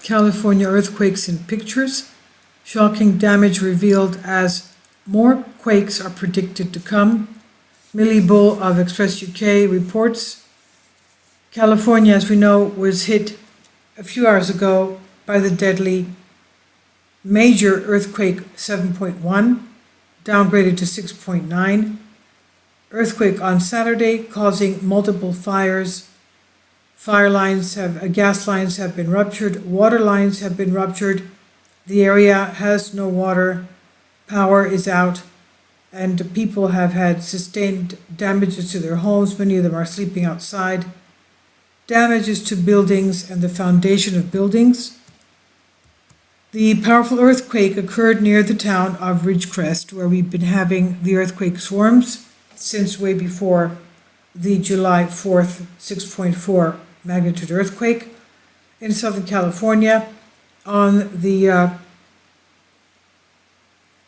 California earthquakes in pictures. Shocking damage revealed as more quakes are predicted to come. Millie Bull of Express UK reports California, as we know, was hit a few hours ago by the deadly major earthquake 7.1, downgraded to 6.9. Earthquake on Saturday causing multiple fires. Gas lines have been ruptured, water lines have been ruptured. The area has no water, power is out, and people have had sustained damages to their homes. Many of them are sleeping outside. Damages to buildings and the foundation of buildings. The powerful earthquake occurred near the town of Ridgecrest, where we've been having the earthquake swarms since way before the July 4th 6.4 magnitude earthquake in Southern California on the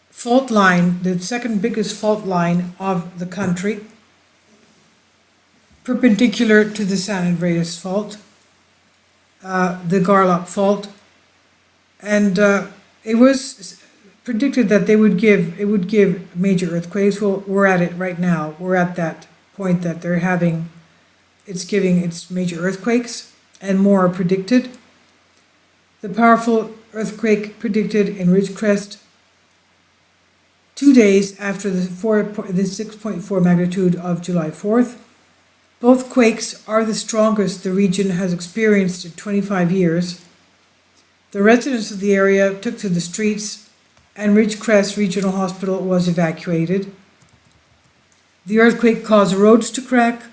fault line, the second biggest fault line of the country, perpendicular to the San Andreas Fault, the Garlock Fault, and it was predicted that it would give major earthquakes. Well, we're at it right now. We're at that point that it's giving its major earthquakes, and more are predicted. The powerful earthquake predicted in Ridgecrest 2 days after the 6.4 magnitude of July 4th. Both quakes are the strongest the region has experienced in 25 years. The residents of the area took to the streets, and Ridgecrest Regional Hospital was evacuated. The earthquake caused roads to crack,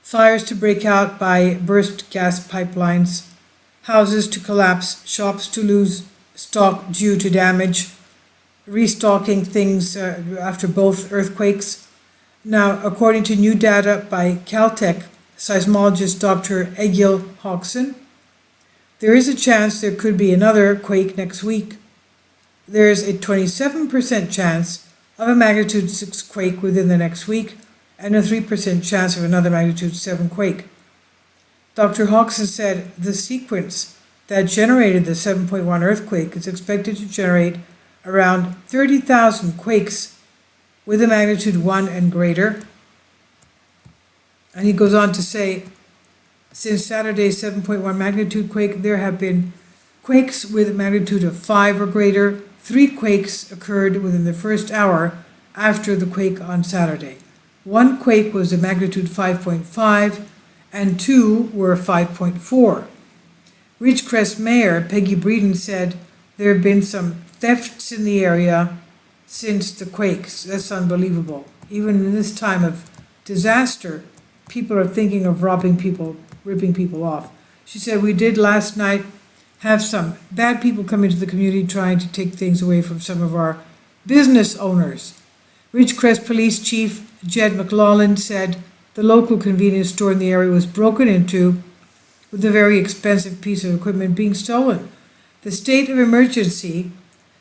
fires to break out by burst gas pipelines, houses to collapse, shops to lose stock due to damage, restocking things after both earthquakes. Now, according to new data by Caltech seismologist Dr. Egil Hogson, there is a chance there could be another quake next week. There is a 27% chance of a magnitude 6 quake within the next week, and a 3% chance of another magnitude 7 quake. Dr. Hogson said the sequence that generated the 7.1 earthquake is expected to generate around 30,000 quakes with a magnitude 1 and greater. And he goes on to say, since Saturday's 7.1 magnitude quake, there have been quakes with a magnitude of 5 or greater. 3 quakes occurred within the first hour after the quake on Saturday. 1 quake was a magnitude 5.5, and 2 were 5.4. Ridgecrest Mayor Peggy Breeden said there have been some thefts in the area since the quakes. That's unbelievable. Even in this time of disaster, people are thinking of ripping people off. She said, we did last night have some bad people come into the community trying to take things away from some of our business owners. Ridgecrest Police Chief Jed McLaughlin said the local convenience store in the area was broken into, with a very expensive piece of equipment being stolen. The state of emergency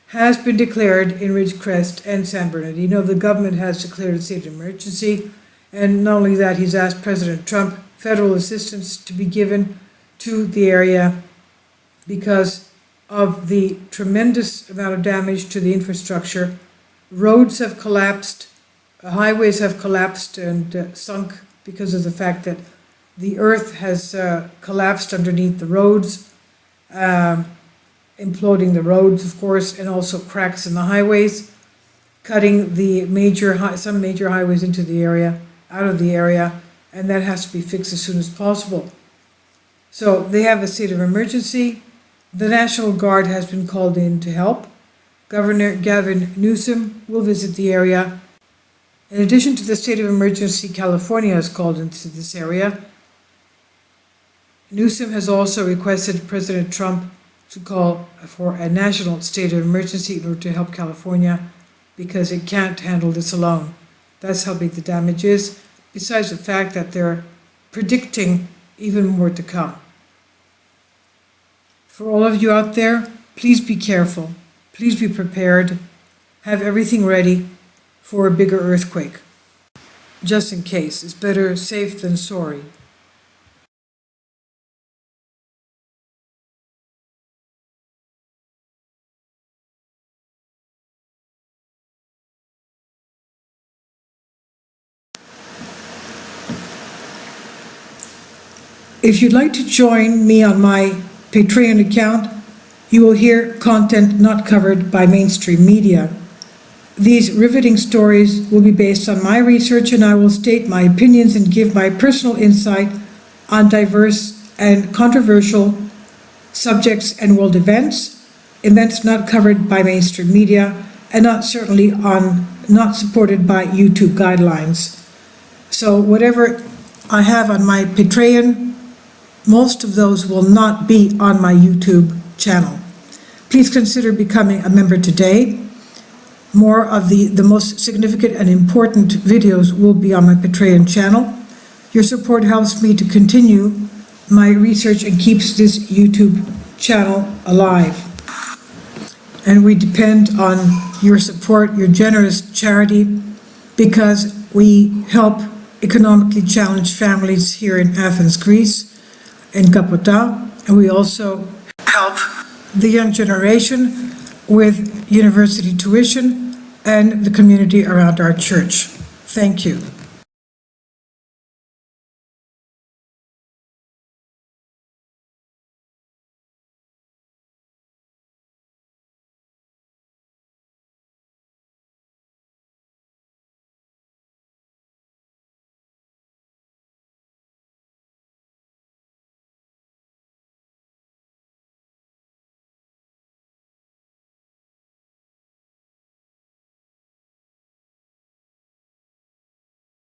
has been declared in Ridgecrest and San Bernardino. The government has declared a state of emergency, and not only that, he's asked President Trump federal assistance to be given to the area because of the tremendous amount of damage to the infrastructure. Roads have collapsed, highways have collapsed and sunk because of the fact that the earth has collapsed underneath the roads, imploding the roads, of course, and also cracks in the highways, cutting the some major highways into the area, out of the area, and that has to be fixed as soon as possible. So they have a state of emergency. The National Guard has been called in to help. Governor Gavin Newsom will visit the area. In addition to the state of emergency, California has called into this area. Newsom has also requested President Trump to call for a national state of emergency in order to help California because it can't handle this alone. That's how big the damage is, besides the fact that they're predicting even more to come. For all of you out there, please be careful. Please be prepared. Have everything ready for a bigger earthquake. Just in case. It's better safe than sorry. If you'd like to join me on my Patreon account, you will hear content not covered by mainstream media. These riveting stories will be based on my research, and I will state my opinions and give my personal insight on diverse and controversial subjects and world events not covered by mainstream media, and not supported by YouTube guidelines. So whatever I have on my Patreon, most of those will not be on my YouTube channel. Please consider becoming a member today. More of the most significant and important videos will be on my Patreon channel. Your support helps me to continue my research and keeps this YouTube channel alive. And we depend on your support, your generous charity, because we help economically challenged families here in Athens, Greece, in Kapota, and we also help the young generation with university tuition and the community around our church. Thank you.